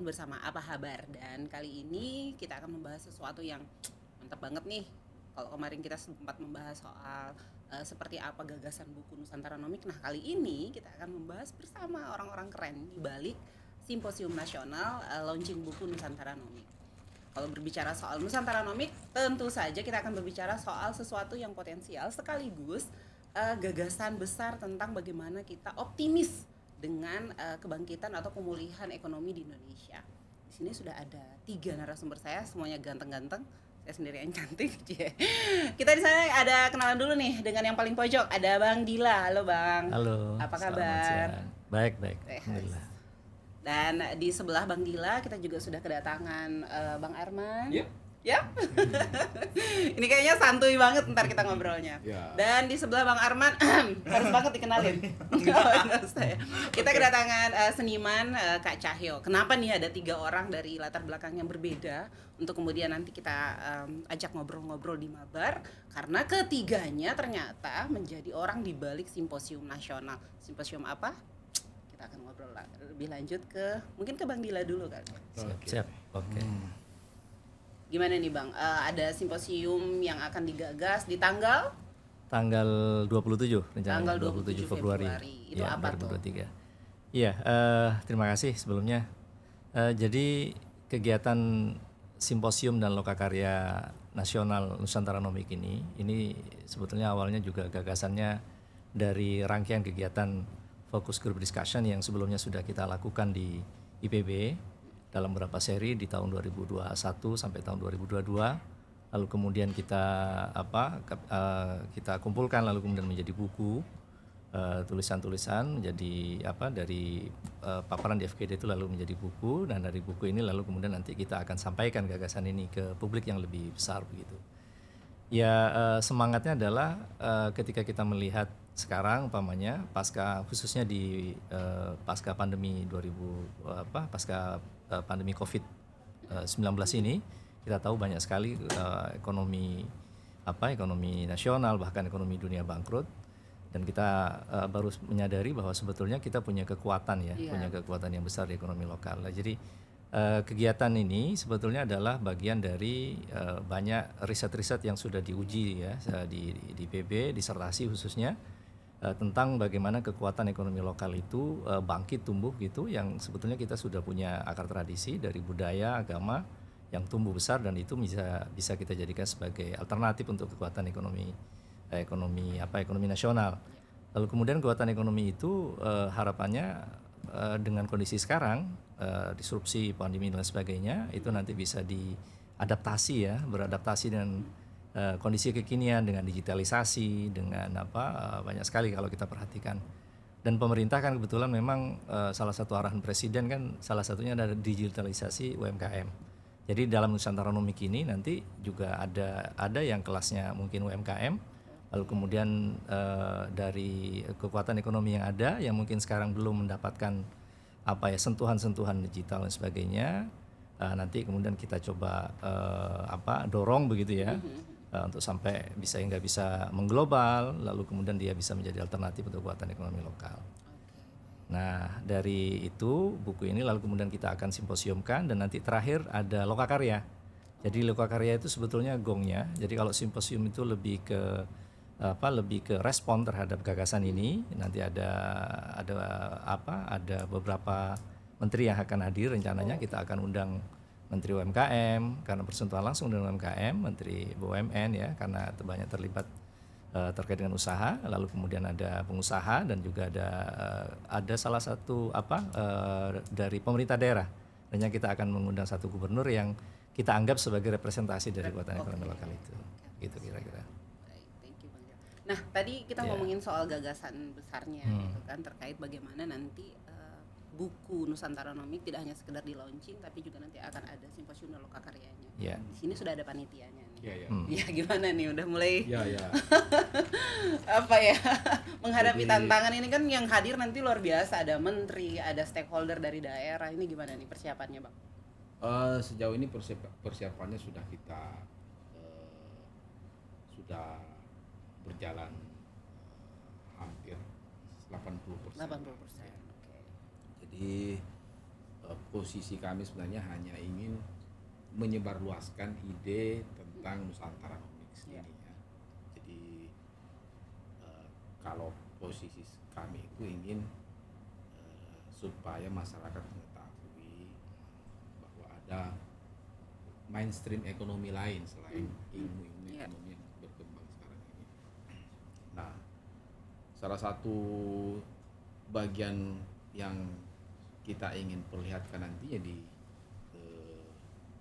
tahun bersama Apa Habar. Dan kali ini kita akan membahas sesuatu yang mantap banget nih. Kalau kemarin kita sempat membahas soal seperti apa gagasan buku Nusantaronomik. Nah, kali ini kita akan membahas bersama orang-orang keren di balik Simposium Nasional launching buku Nusantaronomik. Kalau berbicara soal Nusantaronomik, tentu saja kita akan berbicara soal sesuatu yang potensial sekaligus gagasan besar tentang bagaimana kita optimis dengan kebangkitan atau pemulihan ekonomi di Indonesia. Di sini sudah ada 3 narasumber saya, semuanya ganteng-ganteng. Saya sendiri yang cantik. Kita di sana ada kenalan dulu nih dengan yang paling pojok. Ada Bang Dila. Halo Bang. Halo. Apa kabar? Baik. Alhamdulillah. Dan di sebelah Bang Dila kita juga sudah kedatangan Bang Arman. Ya. Ini kayaknya santuy banget ntar kita ngobrolnya. Dan di sebelah Bang Arman harus banget dikenalin. Kita kedatangan seniman Kak Cahyo. Kenapa nih ada 3 orang dari latar belakang yang berbeda untuk kemudian nanti kita ajak ngobrol-ngobrol di Mabar, karena ketiganya ternyata menjadi orang di balik Simposium Nasional. Simposium apa? Kita akan ngobrol lebih lanjut mungkin ke Bang Dila dulu kan. Siap. Oke. Gimana nih Bang, ada simposium yang akan digagas di tanggal 27 rencana tanggal 27 Februari. Itu ya, apa 2023. Tuh? Iya, terima kasih sebelumnya. Jadi kegiatan Simposium dan Lokakarya Nasional Nusantaronomik ini sebetulnya awalnya juga gagasannya dari rangkaian kegiatan Focus Group Discussion yang sebelumnya sudah kita lakukan di IPB dalam beberapa seri di tahun 2021 sampai tahun 2022, lalu kemudian kita kumpulkan lalu kemudian menjadi buku, tulisan-tulisan menjadi dari paparan di FGD itu lalu menjadi buku, dan dari buku ini lalu kemudian nanti kita akan sampaikan gagasan ini ke publik yang lebih besar begitu. Ya, semangatnya adalah ketika kita melihat sekarang umpamanya khususnya di pasca pandemi pandemi COVID-19 ini, kita tahu banyak sekali ekonomi nasional bahkan ekonomi dunia bangkrut, dan kita baru menyadari bahwa sebetulnya kita punya kekuatan punya kekuatan yang besar di ekonomi lokal. Nah, jadi kegiatan ini sebetulnya adalah bagian dari banyak riset-riset yang sudah diuji di PB, disertasi khususnya tentang bagaimana kekuatan ekonomi lokal itu bangkit tumbuh gitu, yang sebetulnya kita sudah punya akar tradisi dari budaya agama yang tumbuh besar, dan itu bisa kita jadikan sebagai alternatif untuk kekuatan ekonomi nasional. Lalu kemudian kekuatan ekonomi itu harapannya dengan kondisi sekarang disrupsi pandemi dan sebagainya itu nanti bisa diadaptasi beradaptasi dengan kondisi kekinian, dengan digitalisasi, dengan banyak sekali kalau kita perhatikan. Dan pemerintah kan kebetulan memang salah satu arahan presiden kan salah satunya adalah digitalisasi UMKM. Jadi dalam Nusantaronomik ini nanti juga ada yang kelasnya mungkin UMKM, lalu kemudian dari kekuatan ekonomi yang ada yang mungkin sekarang belum mendapatkan sentuhan-sentuhan digital dan sebagainya, nanti kemudian kita coba dorong begitu ya. Untuk sampai hingga bisa mengglobal, lalu kemudian dia bisa menjadi alternatif untuk kekuatan ekonomi lokal. Nah, dari itu buku ini lalu kemudian kita akan simposiumkan, dan nanti terakhir ada Lokakarya. Jadi Lokakarya itu sebetulnya gongnya. Jadi kalau simposium itu lebih ke respon terhadap gagasan ini. Nanti ada beberapa menteri yang akan hadir rencananya. Kita akan undang Menteri UMKM karena bersentuhan langsung dengan UMKM, Menteri BUMN karena banyak terlibat terkait dengan usaha, lalu kemudian ada pengusaha, dan juga ada salah satu dari pemerintah daerah. Dan kita akan mengundang satu gubernur yang kita anggap sebagai representasi dari kekuatan ekonomi lokal itu. Gitu kira-kira. Thank you Bang. Nah, tadi kita ngomongin soal gagasan besarnya gitu kan, terkait bagaimana nanti buku Nusantaronomik tidak hanya sekedar di launching, tapi juga nanti akan ada simposium dan lokakaryanya. Di sini sudah ada panitianya nih. Ya gimana nih, udah mulai menghadapi tantangan ini kan, yang hadir nanti luar biasa, ada menteri, ada stakeholder dari daerah. Ini gimana nih persiapannya Bang? Sejauh ini persiapannya sudah kita sudah berjalan hampir 80%. 80%. Jadi posisi kami sebenarnya hanya ingin menyebarluaskan ide tentang Nusantaranomics Iya. ini ya. Jadi kalau posisi kami itu ingin supaya masyarakat mengetahui bahwa ada mainstream ekonomi lain selain ilmu-ilmu Iya. ekonomi yang berkembang sekarang ini. Nah, salah satu bagian yang kita ingin perlihatkan nantinya di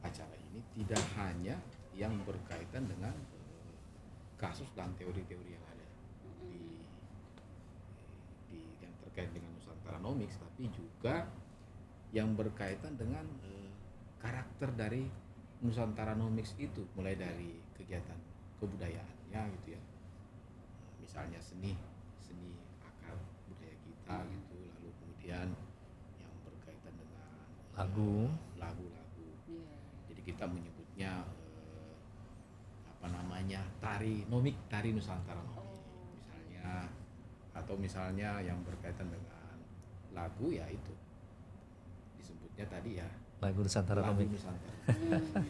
acara ini tidak hanya yang berkaitan dengan kasus dan teori-teori yang ada di yang terkait dengan Nusantaranomics, tapi juga yang berkaitan dengan karakter dari Nusantaranomics itu, mulai dari kegiatan kebudayaannya gitu ya, misalnya seni akar budaya kita gitu, lalu kemudian yang berkaitan dengan Lagu. lagu-lagu. Iya. Jadi kita menyebutnya apa namanya, tari nomik, tari Nusantara nomik misalnya, atau misalnya yang berkaitan dengan lagu ya itu disebutnya tadi ya Lagu Nusantara lagu Nomik. Nusantara.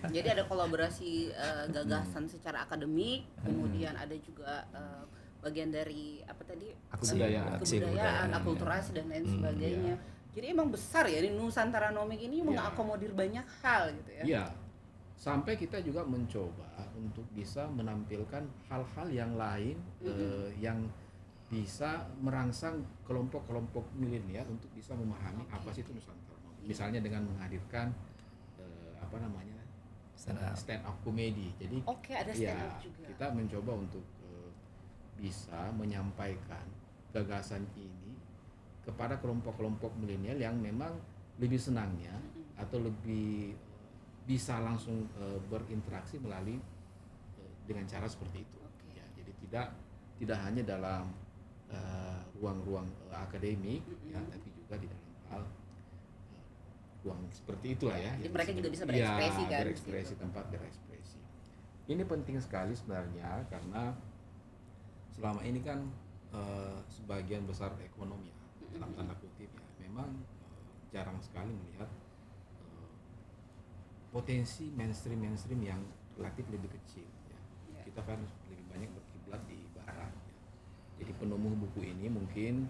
Jadi ada kolaborasi gagasan secara akademik, kemudian ada juga bagian dari apa tadi, Aksi Kebudayaan. kebudayaan, ya. akulturasi dan lain sebagainya. Jadi emang besar ya ini Nusantaranomic ini mengakomodir banyak hal gitu ya. Iya. Sampai kita juga mencoba untuk bisa menampilkan hal-hal yang lain yang bisa merangsang kelompok-kelompok milenial untuk bisa memahami apa sih itu Nusantara. Misalnya dengan menghadirkan apa namanya, stand up comedy. Jadi Oke, ada stand ya up juga. kita mencoba untuk bisa menyampaikan gagasan ini kepada kelompok-kelompok milenial yang memang lebih senangnya atau lebih bisa langsung berinteraksi melalui dengan cara seperti itu. Oke. Ya, jadi tidak hanya dalam ruang-ruang akademik ya, tapi juga di dalam hal ruang seperti itulah ya. Jadi yang mereka juga disebut- bisa berekspresi ya, kan di berekspresi, situ. tempat berekspresi. Ini penting sekali sebenarnya karena selama ini kan sebagian besar ekonomi ya, dalam tanda kutip ya, memang jarang sekali melihat potensi mainstream yang relatif lebih kecil ya. Ya. Kita kan lebih banyak berkiblat di barat ya. Jadi penemu buku ini mungkin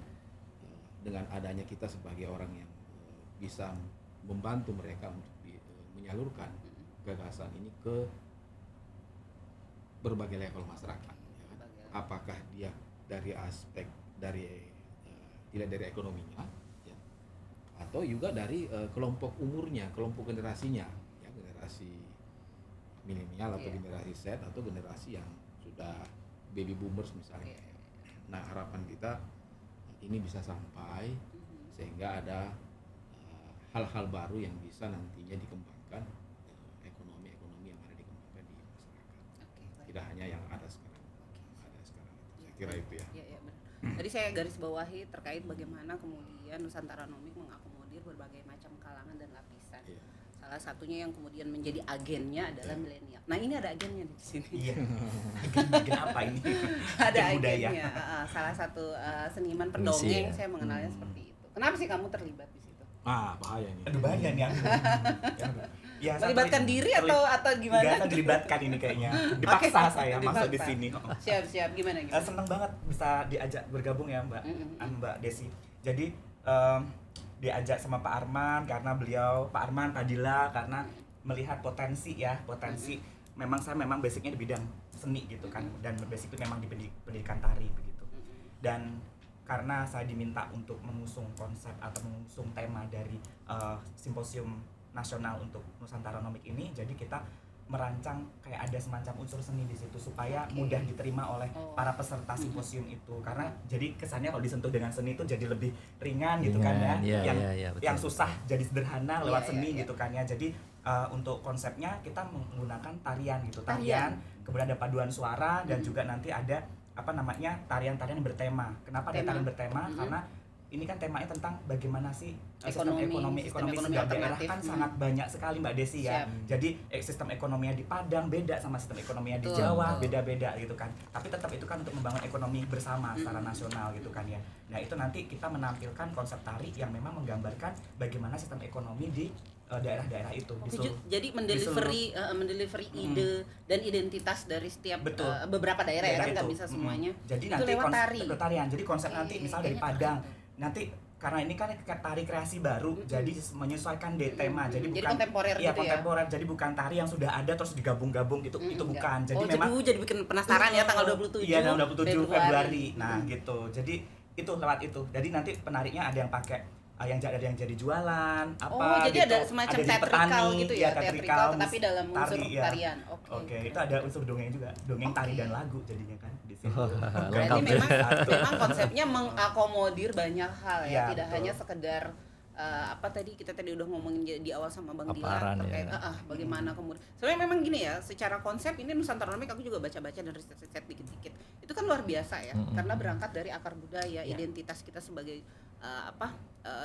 dengan adanya kita sebagai orang yang bisa membantu mereka untuk menyalurkan gagasan ini ke berbagai level masyarakat ya. Apakah dia dari aspek tidak dari ekonominya ya, atau juga dari kelompok umurnya, kelompok generasinya ya, generasi milenial atau generasi Z atau generasi yang sudah baby boomers misalnya. Nah, harapan kita ini bisa sampai sehingga ada hal-hal baru yang bisa nantinya dikembangkan, ekonomi yang ada dikembangkan di masyarakat. Oke, baik. Tidak hanya yang ada sekarang. Saya kira itu ya. Iya, benar. Tadi saya garis bawahi terkait bagaimana kemudian Nusantaranomic mengakomodir berbagai macam kalangan dan lapisan. Iya. Salah satunya yang kemudian menjadi agennya adalah milenial. Nah, ini ada agennya di sini. Iya. Kenapa ini? Ada Agen budaya. agennya. Salah satu seniman Puisi pendongeng, ya. saya mengenalnya seperti itu. Kenapa sih kamu terlibat di situ? Bahaya nih. Aduh bahaya nih aku. Ya, Melibatkan diri atau gimana? Enggak, kan dilibatkan ini kayaknya. Dipaksa Oke, saya masuk di dipaksa. sini. Siap, gimana? Seneng banget bisa diajak bergabung ya Mbak Desi. Jadi diajak sama Pak Arman karena beliau, Pak Arman, Pak Dila, karena melihat potensi memang saya basicnya di bidang seni gitu kan, dan basic itu memang di pendidikan tari begitu. Dan karena saya diminta untuk mengusung konsep atau mengusung tema dari simposium nasional untuk Nusantaranomic ini, jadi kita merancang kayak ada semacam unsur seni di situ supaya mudah diterima oleh para peserta simposium itu, karena jadi kesannya kalau disentuh dengan seni itu jadi lebih ringan gitu kan ya, betul. yang susah jadi sederhana lewat seni Iya. gitu kan ya. Jadi untuk konsepnya kita menggunakan tarian gitu, tarian kemudian ada paduan suara dan juga nanti ada tarian-tarian yang bertema. Kenapa ada tarian bertema? Karena ini kan temanya tentang bagaimana sih sistem Ekonomi sebuah daerah alternatif. kan sangat banyak sekali Mbak Desi ya. Siap. Jadi sistem ekonominya di Padang beda sama sistem ekonominya di Betul, Jawa, betul. beda-beda gitu kan. Tapi tetap itu kan untuk membangun ekonomi bersama secara nasional gitu kan ya. Nah, itu nanti kita menampilkan konsep tari yang memang menggambarkan bagaimana sistem ekonomi di daerah-daerah itu di seluruh. Jadi mendelivery ide dan identitas dari setiap Betul. beberapa daerah ya kan Daerah nggak itu. bisa semuanya. Jadi Itu nanti lewat konsep tari. tarian. Jadi konsep nanti Oke, misal dari kayaknya Padang. keren. Nanti karena ini kan tari kreasi baru, jadi menyesuaikan tema. Jadi bukan kontemporer iya, gitu ya. kontemporer. Jadi bukan tari yang sudah ada terus digabung-gabung gitu. Itu Enggak. bukan. Jadi Oh, memang jadi bikin penasaran ya tanggal 27 Iya, tanggal 27 Februari. Nah, Mm. gitu. Jadi itu lewat itu. Jadi nanti penariknya ada yang pakai ada yang jadi jualan apa Oh, jadi gitu. ada semacam jadi theatrical petani, gitu iya, ya, theatrical tetapi dalam unsur tari, iya. tarian. Oke, itu ada unsur dongeng juga. Dongeng, tari dan lagu jadinya kan di situ. Berarti Lengkap ya. memang konsepnya mengakomodir banyak hal ya, Iya, tidak betul. hanya sekedar apa tadi kita udah ngomongin di awal sama Bang Dila Paparan, terkait ya. bagaimana kemudian sebenarnya memang gini ya, secara konsep ini Nusantaronomik aku juga baca-baca dan riset-riset dikit-dikit itu kan luar biasa ya, karena berangkat dari akar budaya, identitas kita sebagai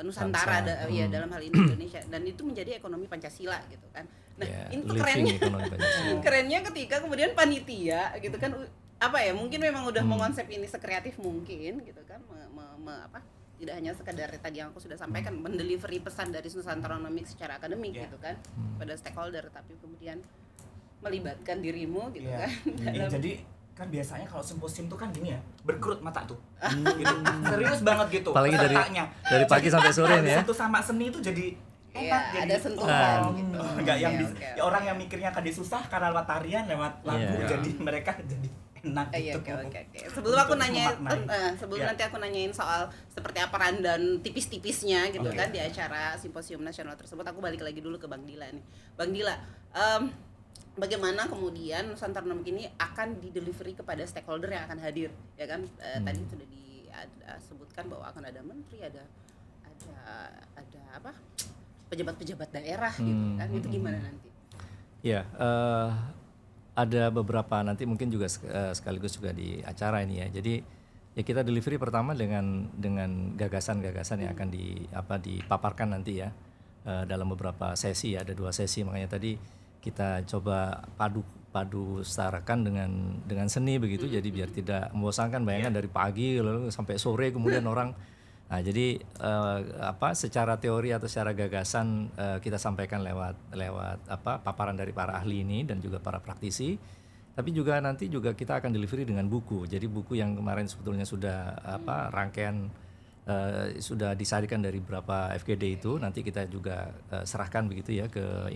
Nusantara Bangsa. ya dalam hal ini Indonesia, dan itu menjadi ekonomi Pancasila gitu kan. Nah, Ya, itu living kerennya ekonomi Pancasila. kerennya ketika kemudian panitia gitu kan apa ya, mungkin memang udah mengonsep ini sekreatif mungkin gitu kan, tidak hanya sekedar tadi yang aku sudah sampaikan mendelivery pesan dari Nusantaronomik secara akademik Yeah. gitu kan pada stakeholder, tapi kemudian melibatkan dirimu gitu Iya. kan Iya, jadi kan biasanya kalau simposium tuh kan gini ya, berkerut mata tuh. Gitu. Serius banget gitu. Apalagi pesertanya. dari pagi sampai sore nih ya. Itu sama seni itu jadi Iya, enak, jadi ada sentuhan oh, gitu. Enggak yang Oke, oke. ya orang yang mikirnya kan susah karena lewat tarian, lewat lagu, Iya. jadi mereka jadi enak Iya, gitu. oke. Sebelum aku Untuk nanya, memaknai. sebelum Ya. nanti aku nanyain soal seperti apa rundown tipis-tipisnya gitu Oke. kan di acara simposium nasional tersebut, aku balik lagi dulu ke Bang Dila nih. Bang Dila, bagaimana kemudian Nusantaronomik ini akan di-delivery kepada stakeholder yang akan hadir, ya kan? Tadi sudah disebutkan bahwa akan ada menteri, ada apa? Pejabat-pejabat daerah gitu kan. Itu gimana nanti? Ya, ada beberapa nanti mungkin juga sekaligus juga di acara ini ya. Jadi ya kita delivery pertama dengan gagasan-gagasan yang akan dipaparkan nanti ya dalam beberapa sesi ya, ada 2 sesi, makanya tadi kita coba padu setarakan dengan seni begitu, jadi biar tidak membosankan. Bayangkan dari pagi lalu sampai sore kemudian orang. Nah, jadi secara teori atau secara gagasan kita sampaikan lewat paparan dari para ahli ini dan juga para praktisi. Tapi juga nanti juga kita akan delivery dengan buku. Jadi buku yang kemarin sebetulnya sudah rangkaian sudah disarikan dari beberapa FGD itu, nanti kita juga serahkan begitu ya ke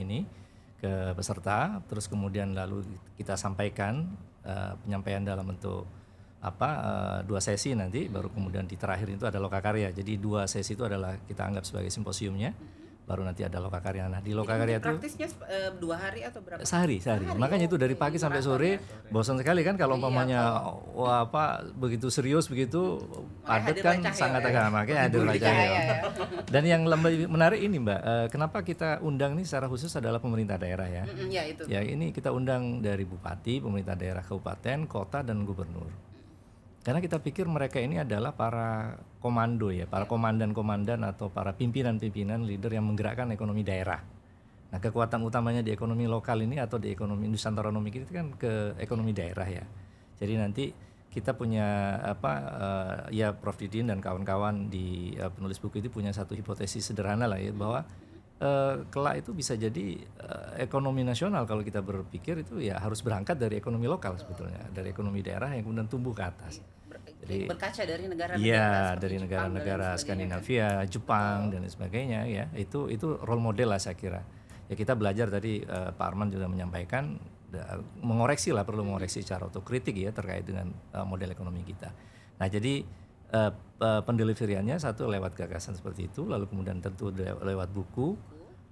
peserta. Terus kemudian lalu kita sampaikan penyampaian dalam bentuk 2 sesi nanti, baru kemudian di terakhir itu ada lokakarya. Jadi 2 sesi itu adalah kita anggap sebagai simposiumnya, baru nanti ada lokakarya. Nah di lokakarya itu Praktisnya 2 hari atau berapa? sehari. Makanya itu dari pagi sampai sore, bosan sekali kan kalau Iya, umpamanya begitu serius begitu padat hadir kan cahaya sangat ya. agak, makanya ada Cahaya cahaya. ya. Dan yang lebih menarik ini Mbak, kenapa kita undang nih secara khusus adalah pemerintah daerah ya. Ya itu. Ya ini kita undang dari bupati, pemerintah daerah kabupaten, kota, dan gubernur. Karena kita pikir mereka ini adalah para komando ya, para komandan-komandan atau para pimpinan-pimpinan leader yang menggerakkan ekonomi daerah. Nah, kekuatan utamanya di ekonomi lokal ini atau di ekonomi Nusantaronomik ini kan ke ekonomi daerah ya. Jadi nanti kita punya ya Prof Didin dan kawan-kawan di penulis buku itu punya satu hipotesis sederhana lah ya, bahwa kelak itu bisa jadi ekonomi nasional kalau kita berpikir itu ya harus berangkat dari ekonomi lokal sebetulnya, dari ekonomi daerah yang kemudian tumbuh ke atas. Jadi berkaca dari negara-negara Iya, seperti dari Jepang negara-negara dan sebagainya, Skandinavia, Jepang dan sebagainya ya. Itu role model lah saya kira. Ya kita belajar tadi Pak Arman juga menyampaikan perlu mengoreksi secara otokritik ya terkait dengan model ekonomi kita. Nah, jadi pendeliveriannya satu lewat gagasan seperti itu, lalu kemudian tentu lewat buku,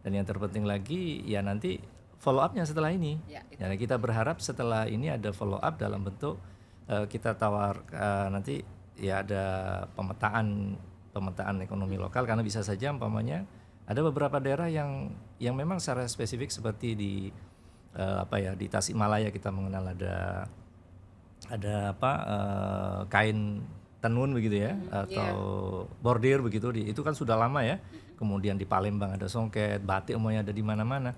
dan yang terpenting lagi ya nanti follow up-nya setelah ini. Ya, itu. Ya, kita berharap setelah ini ada follow up dalam bentuk kita nanti ya ada pemetaan ekonomi lokal, karena bisa saja umpamanya ada beberapa daerah yang memang secara spesifik seperti di di Tasikmalaya kita mengenal ada kain tenun begitu ya, atau bordir begitu, itu kan sudah lama ya. Kemudian di Palembang ada songket, batik semuanya ada di mana-mana.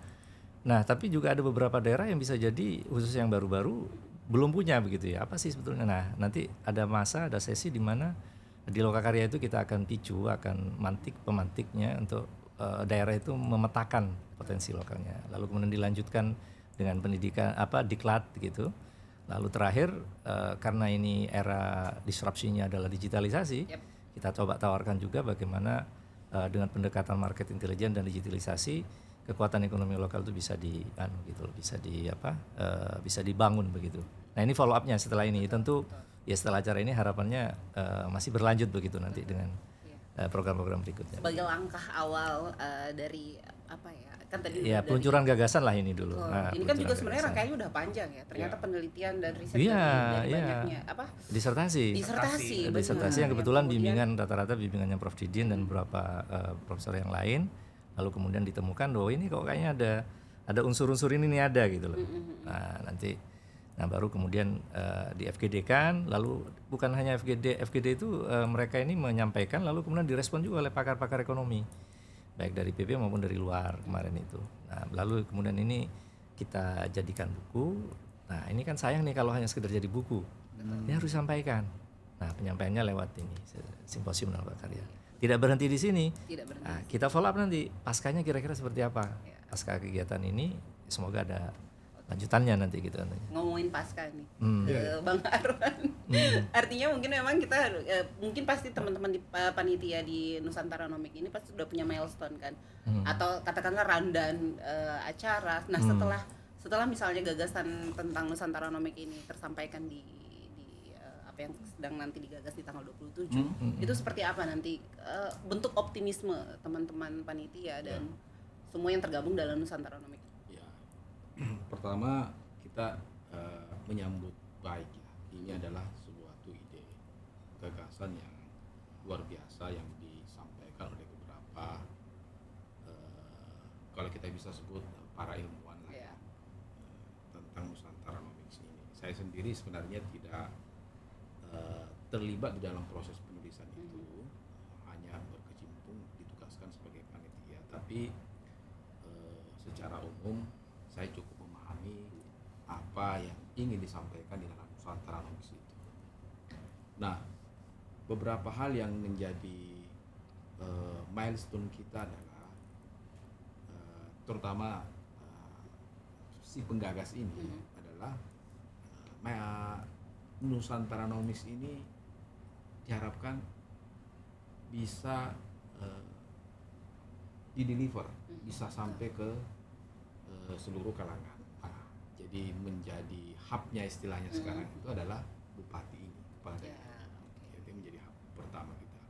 Nah, tapi juga ada beberapa daerah yang bisa jadi khusus yang baru-baru belum punya begitu ya. Apa sih sebetulnya? Nah, nanti ada masa, ada sesi di mana di Lokakarya itu kita akan picu, akan pemantiknya untuk daerah itu memetakan potensi lokalnya. Lalu kemudian dilanjutkan dengan pendidikan diklat gitu. Lalu terakhir karena ini era disrupsinya adalah digitalisasi, kita coba tawarkan juga bagaimana dengan pendekatan market intelligence dan digitalisasi kekuatan ekonomi lokal itu bisa bisa dibangun begitu. Nah, ini follow up-nya setelah ini. Tentu ya setelah acara ini harapannya masih berlanjut begitu nanti dengan program-program berikutnya. Sebagai langkah awal dari apa ya? Kan tadi ya peluncuran gagasan lah ini dulu. Nah, ini kan juga sebenarnya rangkaiannya udah panjang ya. Ternyata penelitian dan riset dari banyaknya disertasi yang kebetulan bimbingan rata-rata bimbingannya Prof Didin dan beberapa profesor yang lain. Lalu kemudian ditemukan bahwa ini kok kayaknya ada unsur-unsur ini nih ada gitu loh. Nah baru kemudian di FGD kan, lalu bukan hanya FGD itu mereka ini menyampaikan, lalu kemudian direspon juga oleh pakar-pakar ekonomi, baik dari PP maupun dari luar kemarin itu. Nah lalu kemudian ini kita jadikan buku. Nah ini kan sayang nih kalau hanya sekedar jadi buku, ini harus disampaikan. Nah penyampaiannya lewat ini simposium Lokakarya. Tidak berhenti di sini. Nah, kita follow up nanti paskanya kira-kira seperti apa. Pasca kegiatan ini semoga ada lanjutannya nanti gitu. Ngomongin pasca nih, Bang Arwan. Artinya mungkin memang kita mungkin pasti teman-teman di panitia di Nusantara Nomik ini pasti sudah punya milestone kan, atau katakanlah rundown acara. Nah setelah misalnya gagasan tentang Nusantara Nomik ini tersampaikan di apa yang sedang nanti digagas di tanggal 27, itu seperti apa nanti bentuk optimisme teman-teman panitia dan semua yang tergabung dalam Nusantara Nomik? Ya, pertama kita menyambut baik ya. Ini adalah suatu ide gagasan yang luar biasa yang disampaikan oleh beberapa kalau kita bisa sebut para ilmuwan lah ya, tentang Nusantara Nomik ini. Saya sendiri sebenarnya tidak terlibat di dalam proses penulisan itu, hanya berkecimpung ditugaskan sebagai panitia, tapi secara umum saya cukup memahami apa yang ingin disampaikan di dalam Nusantara Nomik itu. Nah, beberapa hal yang menjadi milestone kita adalah terutama si penggagas ini adalah Nusantara Nomis ini diharapkan bisa dideliver, bisa sampai ke seluruh kalangan. Jadi menjadi hubnya istilahnya sekarang itu adalah bupati ini, kepala daerah. Jadi menjadi hub pertama kita.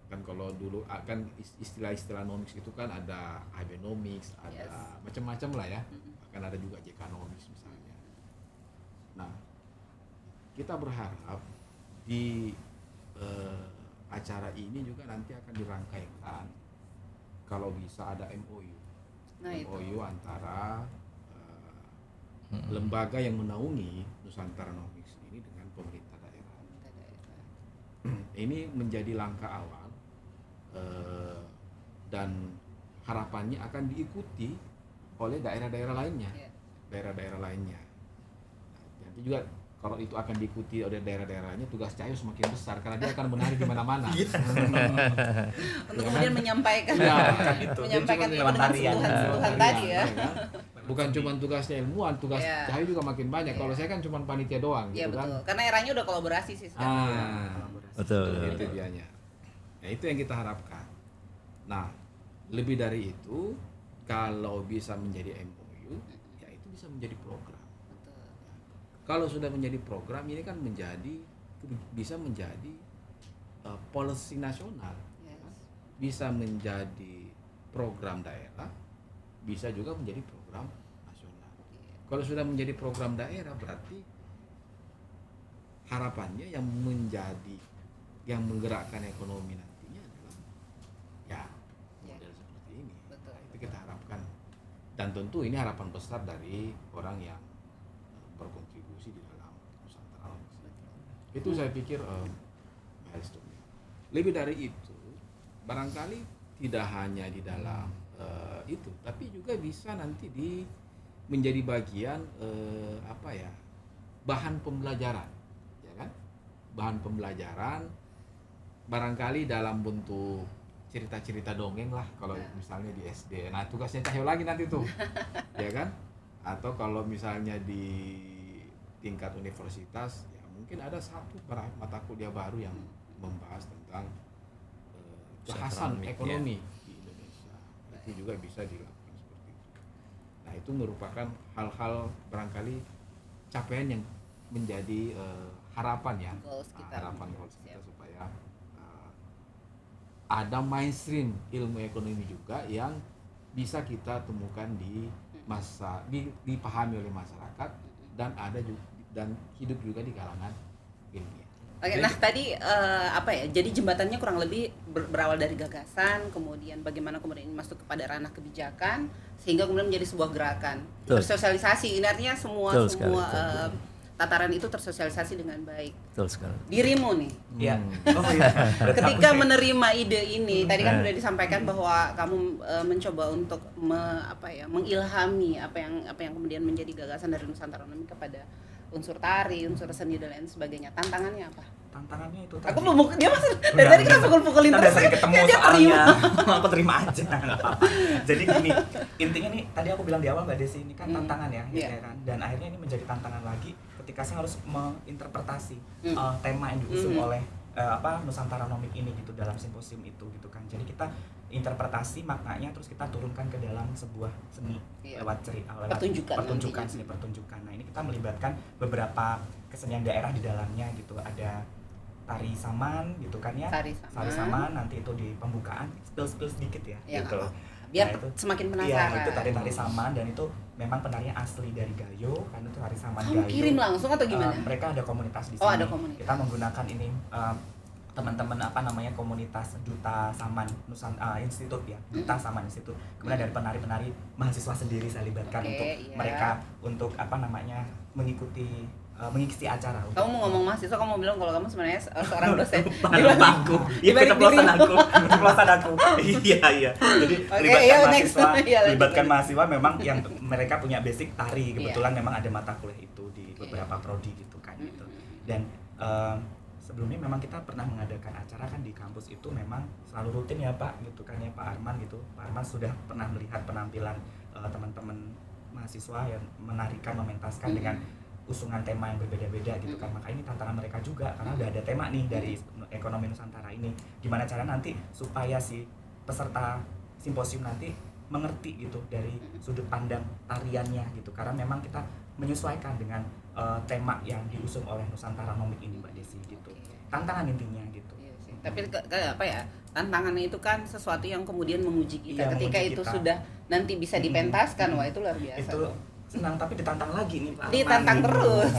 Kan kalau dulu kan istilah-istilah Nomics itu kan ada Abenomics, ada macam-macam lah ya. Akan ada juga Jekanomics misalnya. Nah, kita berharap di acara ini juga nanti akan dirangkaikan kalau bisa ada MOU. MOU antara lembaga yang menaungi Nusantara Nomics ini dengan pemerintah daerah. Ini menjadi langkah awal dan harapannya akan diikuti oleh daerah-daerah lainnya. Daerah-daerah lainnya. Nanti juga kalau itu akan diikuti oleh daerah-daerah lainnya, tugas Cahyo semakin besar karena dia akan menari di mana-mana. Untuk kemudian menyampaikan menyampaikan dengan sentuhan tadi ya. Bukan cuma tugasnya ilmuwan, tugas Cahyo juga makin banyak. Kalau saya kan cuma panitia doang gitu kan. Betul. Karena eranya udah kolaborasi sih sekarang. Betul. Itu dianya. Nah, itu yang kita harapkan. Nah, lebih dari itu, kalau bisa menjadi MOU, ya itu bisa menjadi program. Kalau sudah menjadi program, ini kan bisa menjadi policy nasional, bisa menjadi program daerah, bisa juga menjadi program nasional. Kalau sudah menjadi program daerah, berarti harapannya yang menggerakkan ekonomi nantinya adalah model seperti ini. Nah, itu kita harapkan, dan tentu ini harapan besar dari orang yang berkontribusi di dalam Nusantara. Itu saya pikir milestone. Lebih dari itu, barangkali tidak hanya di dalam itu, tapi juga bisa nanti menjadi bagian bahan pembelajaran, ya kan? Bahan pembelajaran barangkali dalam bentuk cerita-cerita dongeng lah kalau misalnya di SD. Nah, tugasnya Cahyo lagi nanti tuh. Ya kan? Atau kalau misalnya di tingkat universitas, ya mungkin ada satu mata kuliah baru yang membahas tentang bahasan ekonomi di Indonesia. Itu juga bisa dilakukan seperti itu. Nah, itu merupakan hal-hal barangkali capaian yang menjadi harapan ya, harapan goals kita supaya ada mainstream ilmu ekonomi juga yang bisa kita temukan dipahami oleh masyarakat dan ada juga dan hidup juga di kalangan ilmiah. Oke, nah tadi jadi jembatannya kurang lebih berawal dari gagasan, kemudian bagaimana kemudian ini masuk kepada ranah kebijakan, sehingga kemudian menjadi sebuah gerakan. Tersosialisasi, ini artinya semua tataran itu tersosialisasi dengan baik. Betul sekali. Dirimu nih, Ya. Oh iya. ketika menerima ide ini, tadi kan sudah disampaikan bahwa kamu mencoba untuk mengilhami apa yang kemudian menjadi gagasan dari Nusantara Nomi kepada unsur tari, unsur seni dan lain sebagainya. Tantangannya apa? Tantangannya itu Aku dia masih dari tadi kita pukul-pukulin terus. Dari ketemu Dia soalnya. Aku terima aja, nggak apa-apa. Jadi gini, intinya nih tadi aku bilang di awal Mbak Desi, ini kan tantangan ya, ya kan. Dan akhirnya ini menjadi tantangan lagi ketika saya harus menginterpretasi tema yang diusung oleh Nusantara Nomik ini gitu dalam simposium itu gitu kan. Jadi kita interpretasi maknanya terus kita turunkan ke dalam sebuah seni lewat cerita, lewat pertunjukan seni pertunjukan. Nah, ini kita melibatkan beberapa kesenian daerah di dalamnya gitu. Ada tari saman gitu kan ya. Tari saman nanti itu di pembukaan spill sedikit ya gitu. Biar semakin penasaran. Iya, itu tari saman dan itu memang penarinya asli dari Gayo, kan itu tari saman Gayo. Kamu kirim langsung atau gimana? Mereka ada komunitas di sini. Oh, ada komunitas. Kita menggunakan ini teman-teman komunitas Duta Saman Institut ya, Duta Saman Institut. Kemudian dari penari-penari mahasiswa sendiri saya libatkan untuk mereka untuk mengikuti acara. Kamu mau ngomong mahasiswa, kamu mau bilang kalau kamu sebenarnya seorang dosen. Aku. Iya, keceplosan aku. Iya. Jadi libatkan mahasiswa memang yang mereka punya basic tari. Kebetulan memang ada mata kuliah itu di beberapa prodi gitu kan gitu. Dan sebelumnya memang kita pernah mengadakan acara kan di kampus itu memang selalu rutin ya Pak gitu kan ya Pak Arman gitu. Pak Arman sudah pernah melihat penampilan teman-teman mahasiswa yang menarikan, mementaskan dengan usungan tema yang berbeda-beda gitu kan. Maka ini tantangan mereka juga karena udah ada tema nih dari ekonomi Nusantara ini. Gimana cara nanti supaya si peserta simposium nanti mengerti gitu dari sudut pandang tariannya gitu. Karena memang kita menyesuaikan dengan tema yang diusung oleh Nusantara Nomik ini Mbak Desi gitu. Tantangan intinya gitu. Iya sih. Tapi tantangannya itu kan sesuatu yang kemudian menguji kita. Ketika itu sudah nanti bisa dipentaskan, wah itu luar biasa. Itu senang, tapi ditantang lagi nih Pak. Ditantang terus.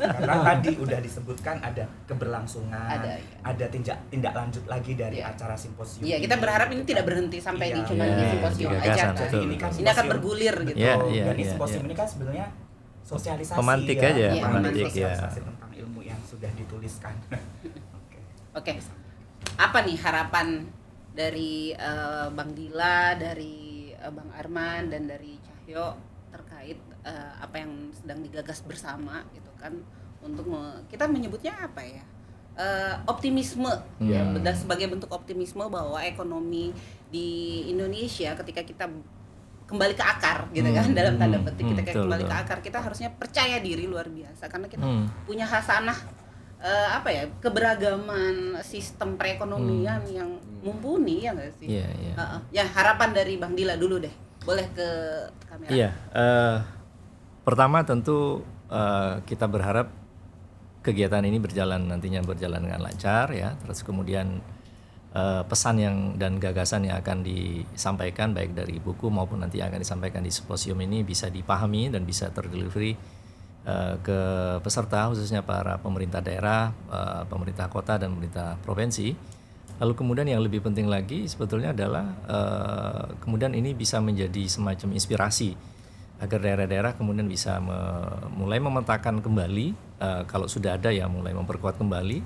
Karena tadi udah disebutkan ada keberlangsungan, ada tindak lanjut lagi dari acara simposium. Iya, kita berharap ini tidak berhenti sampai di cuma di simposium aja. Jadi ini kan ini akan bergulir gitu. Dan simposium ini kan sebenarnya sosialisasi pemantik ya. Aja, pemantik sosialisasi tentang ilmu yang sudah dituliskan. Oke. Apa nih harapan dari Bang Dila, dari Bang Arman dan dari Cahyo terkait apa yang sedang digagas bersama gitu kan, untuk kita menyebutnya apa ya, optimisme dan sebagai bentuk optimisme bahwa ekonomi di Indonesia ketika kita kembali ke akar gitu kan, dalam tanda petik kita kembali ke akar, kita harusnya percaya diri luar biasa karena kita punya hasanah keberagaman sistem perekonomian yang mumpuni, ya nggak sih? Ya, harapan dari Bang Dila dulu deh, boleh ke kamera. Iya, pertama tentu kita berharap kegiatan ini nantinya berjalan dengan lancar ya. Terus kemudian pesan dan gagasan yang akan disampaikan baik dari buku maupun nanti yang akan disampaikan di simposium ini bisa dipahami dan bisa terdelivery ke peserta, khususnya para pemerintah daerah, pemerintah kota dan pemerintah provinsi. Lalu kemudian yang lebih penting lagi sebetulnya adalah kemudian ini bisa menjadi semacam inspirasi agar daerah-daerah kemudian bisa mulai memetakan kembali, kalau sudah ada ya mulai memperkuat kembali,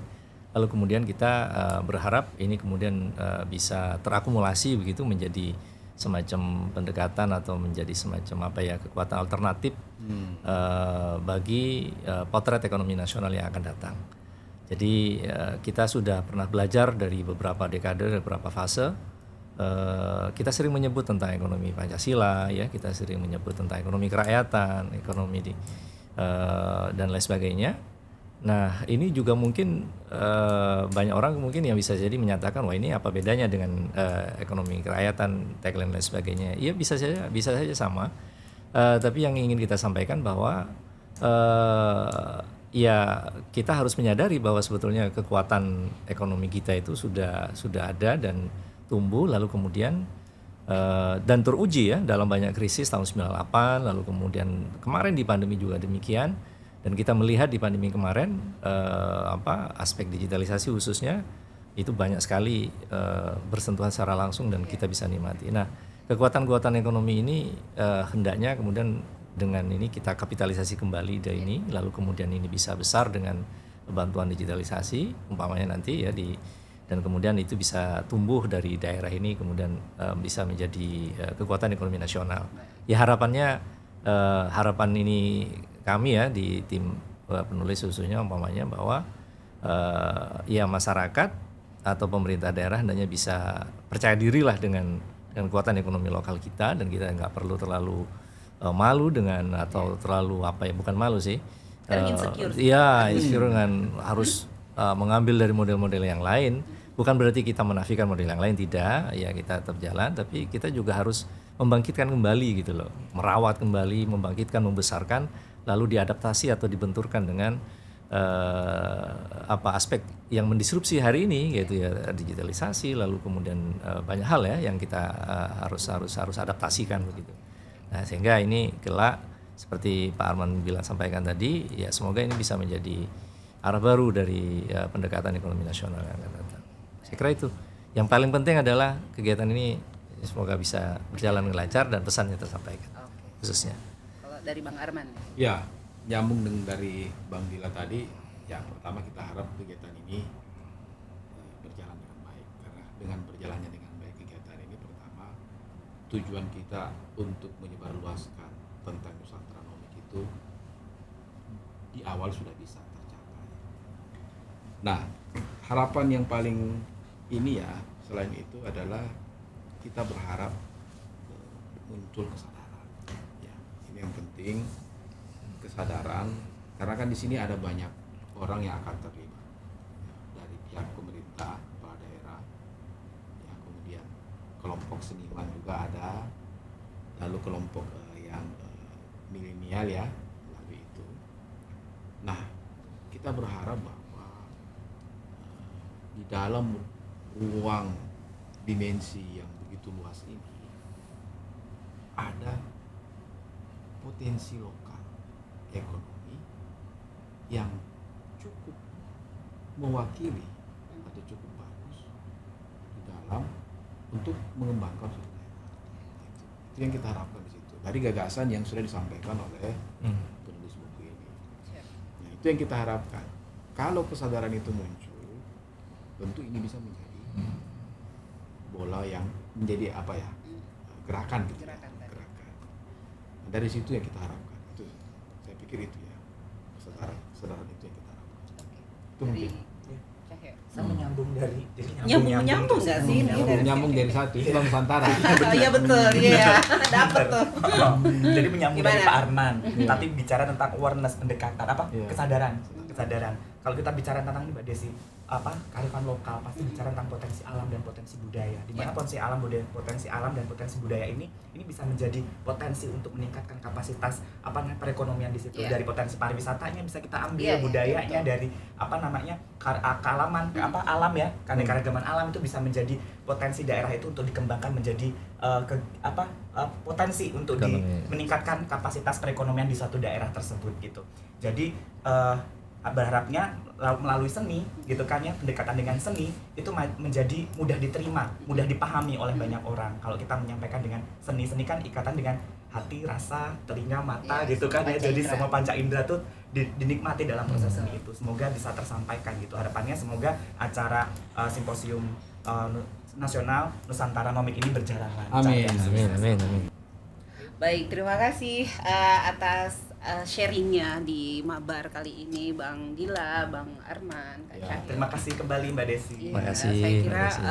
lalu kemudian kita berharap ini kemudian bisa terakumulasi begitu menjadi semacam pendekatan atau menjadi semacam apa ya, kekuatan alternatif bagi potret ekonomi nasional yang akan datang. Jadi kita sudah pernah belajar dari beberapa dekade, beberapa fase. Kita sering menyebut tentang ekonomi Pancasila, ya, kita sering menyebut tentang ekonomi kerakyatan, ekonomi dan lain sebagainya. Nah, ini juga mungkin banyak orang mungkin yang bisa jadi menyatakan, wah ini apa bedanya dengan ekonomi kerakyatan, tagline dan lain sebagainya. Iya, bisa saja sama. Tapi yang ingin kita sampaikan bahwa ya kita harus menyadari bahwa sebetulnya kekuatan ekonomi kita itu sudah ada dan tumbuh, lalu kemudian dan teruji ya dalam banyak krisis tahun 98, lalu kemudian kemarin di pandemi juga demikian. Dan kita melihat di pandemi kemarin aspek digitalisasi khususnya itu banyak sekali bersentuhan secara langsung dan kita bisa nikmati. Nah, kekuatan-kekuatan ekonomi ini hendaknya kemudian dengan ini kita kapitalisasi kembali dari ini, lalu kemudian ini bisa besar dengan bantuan digitalisasi umpamanya nanti ya dan kemudian itu bisa tumbuh dari daerah ini kemudian bisa menjadi kekuatan ekonomi nasional. Ya harapannya harapan ini kami ya di tim penulis khususnya umpamanya bahwa ya masyarakat atau pemerintah daerah hendaknya bisa percaya diri lah dengan kekuatan ekonomi lokal kita, dan kita nggak perlu terlalu malu dengan atau terlalu apa ya, bukan malu sih, insecure dengan harus mengambil dari model-model yang lain. Bukan berarti kita menafikan model yang lain, tidak, ya kita tetap jalan, tapi kita juga harus membangkitkan kembali gitu loh, merawat kembali, membangkitkan, membesarkan, lalu diadaptasi atau dibenturkan dengan aspek yang mendisrupsi hari ini gitu ya, digitalisasi, lalu kemudian banyak hal ya yang kita harus adaptasikan begitu. Nah, sehingga ini kelak seperti Pak Arman sampaikan tadi, ya semoga ini bisa menjadi arah baru dari pendekatan ekonomi nasional yang akan datang. Saya kira itu yang paling penting adalah kegiatan ini semoga bisa berjalan dengan lancar dan pesannya tersampaikan. Khususnya. Kalau dari Bang Arman? Ya, nyambung dengan dari Bang Dila tadi, yang pertama kita harap kegiatan ini berjalan dengan baik, karena dengan berjalannya dengan baik kegiatan ini, pertama tujuan kita untuk menyebarluaskan tentang Nusantaronomik itu di awal sudah bisa tercapai. Nah, harapan yang paling ini ya selain itu adalah kita berharap muncul kesadaran. Ya, ini yang penting, kesadaran, karena kan di sini ada banyak orang yang akan terlibat, ya, dari pihak pemerintah, kepala daerah, ya, kemudian kelompok seniman juga ada, lalu kelompok yang milenial ya melalui itu. Nah, kita berharap bahwa di dalam ruang dimensi yang begitu luas ini ada potensi lokal ekonomi yang cukup mewakili atau cukup bagus di dalam untuk mengembangkan suatu daerah. Itu yang kita harapkan di situ dari gagasan yang sudah disampaikan oleh penulis buku ini. Nah, itu yang kita harapkan. Kalau kesadaran itu muncul, tentu ini bisa menjadi bola yang menjadi apa ya, gerakan gitu. Gerakan. Nah, dari situ yang kita harapkan. Itu saya pikir itu ya, kesadaran itu yang kita harapkan. Itu mungkin. Saya menyambung dari nyambung nggak sih? Nyambung dari satu itu Bang Nusantara. Iya betul, iya dapat tuh. Jadi menyambung Gimana? dari Pak Arman, tapi bicara tentang awareness, pendekatan kesadaran. Kalau kita bicara tentang ini Mbak Desi, kearifan lokal, pasti bicara tentang potensi alam dan potensi budaya. Di mana potensi alam dan potensi budaya ini bisa menjadi potensi untuk meningkatkan kapasitas perekonomian di situ. Dari potensi pariwisatanya bisa kita ambil, budayanya dari alam ya, keanekaragaman alam itu bisa menjadi potensi daerah itu untuk dikembangkan menjadi potensi untuk meningkatkan kapasitas perekonomian di suatu daerah tersebut gitu. Jadi berharapnya melalui seni gitu kan ya, pendekatan dengan seni itu menjadi mudah diterima, mudah dipahami oleh banyak orang. Kalau kita menyampaikan dengan seni kan ikatan dengan hati, rasa, telinga, mata Iya, gitu kan ya. panca Jadi indera. semua panca indera tuh dinikmati dalam proses seni itu. Semoga bisa tersampaikan gitu. Harapannya semoga acara simposium nasional Nusantara Nomik ini berjalan lancar. Amin, dan Amin, sukses. amin, amin. Baik, terima kasih atas sharingnya di Mabar kali ini, Bang Dila, Bang Arman, Kak Ya, Cahyo. Terima kasih kembali Mbak Desi. Iya, Terima kasih, saya Mbak kira Desi.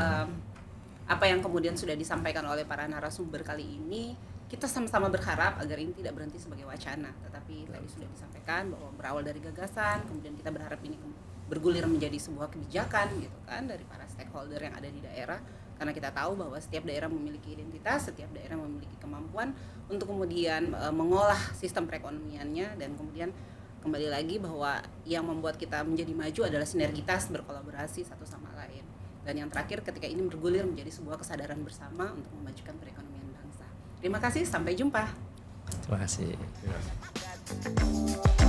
apa yang kemudian sudah disampaikan oleh para narasumber kali ini, kita sama-sama berharap agar ini tidak berhenti sebagai wacana, tetapi tadi sudah disampaikan bahwa berawal dari gagasan, kemudian kita berharap ini bergulir menjadi sebuah kebijakan gitu kan dari para stakeholder yang ada di daerah, karena kita tahu bahwa setiap daerah memiliki identitas, setiap daerah memiliki kemampuan untuk kemudian mengolah sistem perekonomiannya, dan kemudian kembali lagi bahwa yang membuat kita menjadi maju adalah sinergitas, berkolaborasi satu sama lain. Dan yang terakhir, ketika ini bergulir menjadi sebuah kesadaran bersama untuk memajukan perekonomian bangsa. Terima kasih, sampai jumpa. Terima kasih. Terima kasih.